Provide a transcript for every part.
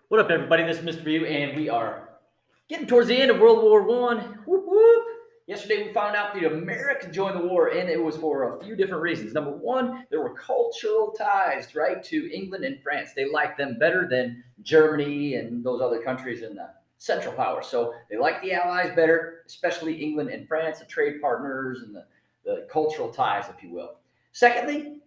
What up, everybody? This is Mr. View, and we are getting towards the end of World War One. Whoop whoop! Yesterday, we found out that America joined the war, and it was for a few different reasons. Number one, there were cultural ties, right, to England and France. They liked them better than Germany and those other countries in the Central Powers. So they liked the Allies better, especially England and France, the trade partners and the cultural ties, if you will. Secondly,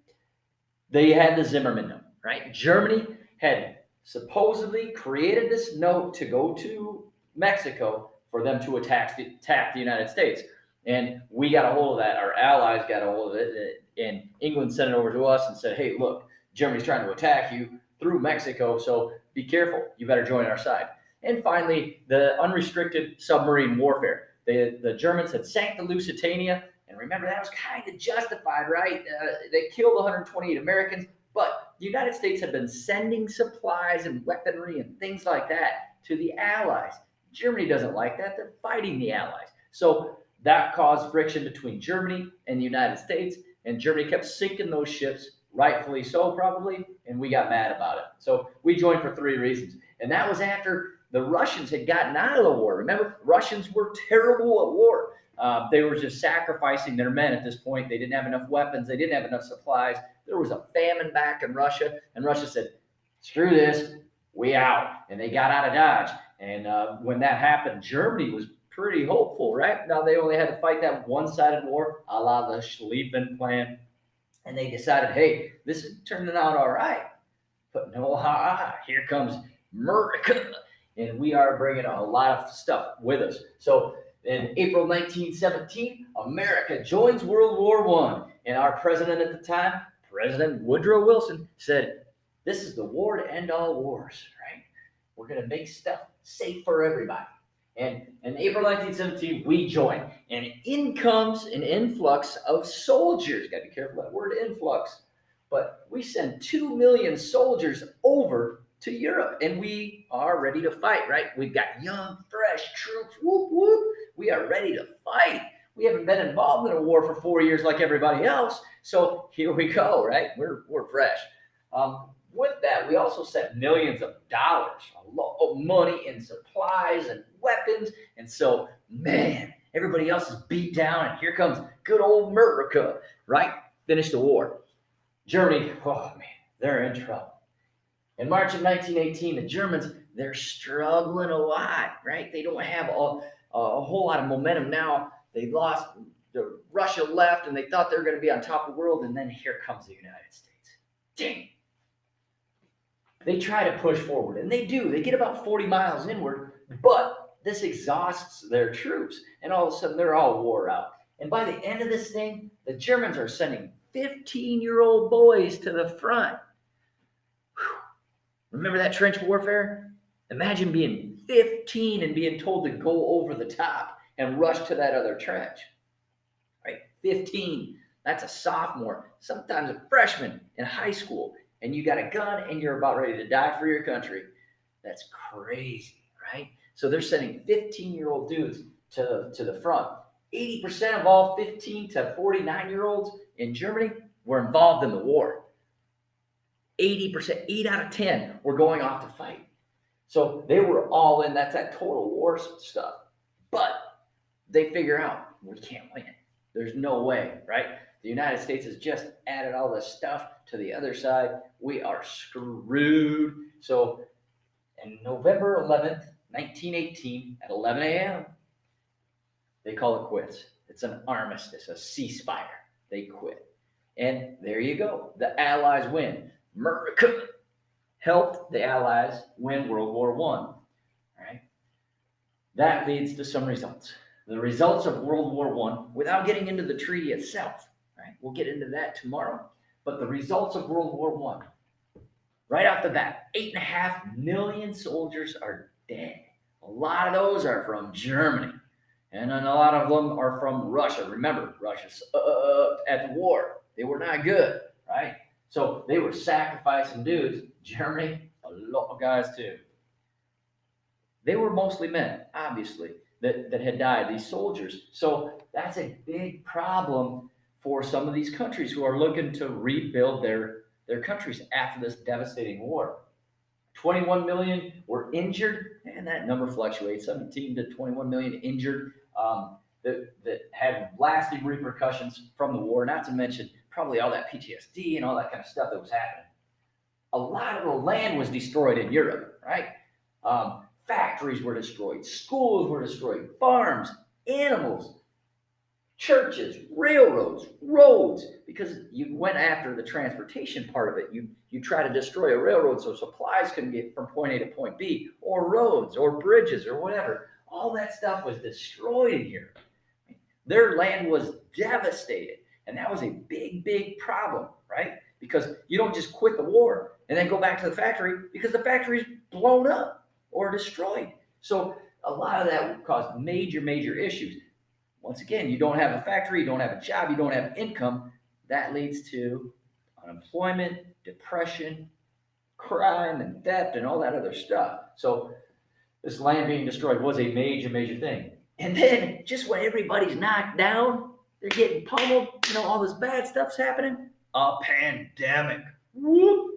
they had the Zimmerman note, right? Germany had supposedly created this note to go to Mexico for them to attack the United States. And we got a hold of that. Our allies got a hold of it. And England sent it over to us and said, hey, look, Germany's trying to attack you through Mexico. So be careful. You better join our side. And finally, the unrestricted submarine warfare. The Germans had sank the Lusitania. And remember, that was kind of justified, right? They killed 128 Americans, but the United States had been sending supplies and weaponry and things like that to the Allies. Germany doesn't like that. They're fighting the Allies. So that caused friction between Germany and the United States, and Germany kept sinking those ships, rightfully so, probably, and we got mad about it. So we joined for three reasons. And that was after the Russians had gotten out of the war. Remember, Russians were terrible at war. They were just sacrificing their men at this point. They didn't have enough weapons. They didn't have enough supplies. There was a famine back in Russia, and Russia said, screw this, we out. And they got out of Dodge. And when that happened, Germany was pretty hopeful, right? Now they only had to fight that one-sided war, a la the Schlieffen Plan. And they decided, hey, this is turning out all right. But no, here comes America. And we are bringing a lot of stuff with us. So in April 1917, America joins World War I. And our president at the time, President Woodrow Wilson, said, this is the war to end all wars, right? We're going to make stuff safe for everybody. And in April 1917, we join. And in comes an influx of soldiers. Got to be careful of that word influx. But we send 2 million soldiers over to Europe, and we are ready to fight, right? We've got young, fresh troops. Whoop, whoop. We are ready to fight. We haven't been involved in a war for 4 years like everybody else. So here we go, right? We're fresh. With that, we also sent millions of dollars, a lot of money and supplies and weapons. And so, man, everybody else is beat down, and here comes good old America, right? Finish the war. Germany, oh man, they're in trouble. In March of 1918, the Germans, they're struggling a lot, right? They don't have a whole lot of momentum now. They lost, Russia left, and they thought they were going to be on top of the world, and then here comes the United States. Dang. They try to push forward, and they do. They get about 40 miles inward, but this exhausts their troops, and all of a sudden they're all wore out. And by the end of this thing, the Germans are sending 15-year-old boys to the front. Whew. Remember that trench warfare? Imagine being 15 and being told to go over the top and rush to that other trench. Right? 15. That's a sophomore, sometimes a freshman in high school, and you got a gun and you're about ready to die for your country. That's crazy, right? So they're sending 15-year-old dudes to the front. 80% of all 15 to 49-year-olds in Germany were involved in the war. 80%, 8 out of 10 were going off to fight. So they were all in. That's that total war stuff. But they figure out, we can't win. There's no way, right? The United States has just added all this stuff to the other side. We are screwed. So on November 11th, 1918, at 11 a.m., they call it quits. It's an armistice, a ceasefire. They quit. And there you go. The Allies win. America helped the Allies win World War I. All right? That leads to some results. The results of World War I, without getting into the treaty itself, right? We'll get into that tomorrow. But the results of World War I, right off the bat, 8.5 million soldiers are dead. A lot of those are from Germany. And then a lot of them are from Russia. Remember, Russia's at the war. They were not good, right? So they were sacrificing dudes. Germany, a lot of guys too. They were mostly men, obviously, that had died, these soldiers. So that's a big problem for some of these countries who are looking to rebuild their countries after this devastating war. 21 million were injured, and that number fluctuates, 17 to 21 million injured, that had lasting repercussions from the war, not to mention probably all that PTSD and all that kind of stuff that was happening. A lot of the land was destroyed in Europe, right? Factories were destroyed, schools were destroyed, farms, animals, churches, railroads, roads, because you went after the transportation part of it. You try to destroy a railroad so supplies couldn't get from point A to point B, or roads, or bridges, or whatever. All that stuff was destroyed in here. Their land was devastated, and that was a big, big problem, right? Because you don't just quit the war and then go back to the factory because the factory's blown up or destroyed. So a lot of that caused major, major issues. Once again, you don't have a factory, you don't have a job, you don't have income. That leads to unemployment, depression, crime, and theft, and all that other stuff. So this land being destroyed was a major, major thing. And then just when everybody's knocked down, they're getting pummeled, all this bad stuff's happening. A pandemic. Whoop!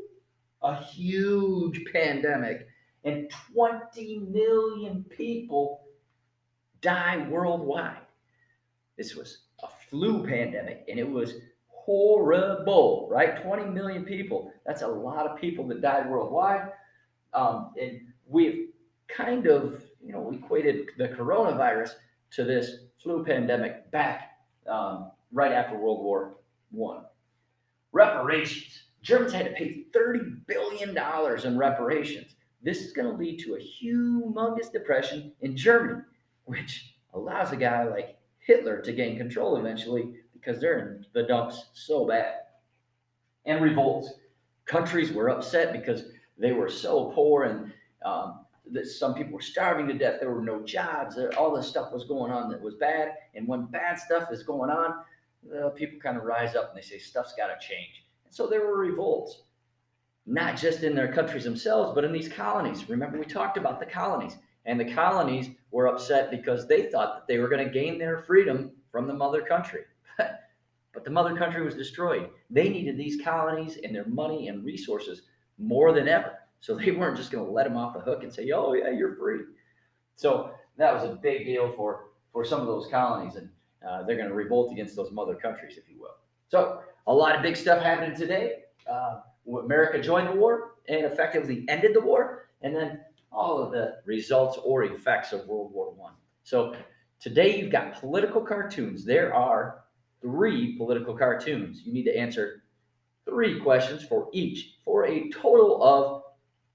A huge pandemic. And 20 million people die worldwide. This was a flu pandemic, and it was horrible, right? 20 million people. That's a lot of people that died worldwide. And we've kind of, equated the coronavirus to this flu pandemic back right after World War I. Reparations. Germans had to pay $30 billion in reparations. This is going to lead to a humongous depression in Germany, which allows a guy like Hitler to gain control eventually because they're in the dumps so bad. And revolts. Countries were upset because they were so poor, and that some people were starving to death. There were no jobs. All this stuff was going on that was bad. And when bad stuff is going on, people kind of rise up and they say stuff's got to change. And so there were revolts, not just in their countries themselves, but in these colonies. Remember, we talked about the colonies. And the colonies were upset because they thought that they were going to gain their freedom from the mother country. But the mother country was destroyed. They needed these colonies and their money and resources more than ever. So they weren't just going to let them off the hook and say, oh, yeah, you're free. So that was a big deal for some of those colonies. And they're going to revolt against those mother countries, if you will. So a lot of big stuff happening today. America joined the war and effectively ended the war. And then all of the results or effects of World War I. So today you've got political cartoons. There are 3 political cartoons. You need to answer 3 questions for each for a total of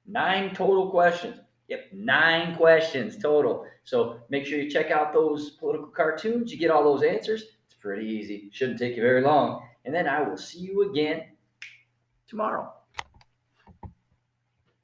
9 total questions. Yep, 9 questions total. So make sure you check out those political cartoons. You get all those answers. It's pretty easy. Shouldn't take you very long. And then I will see you again tomorrow.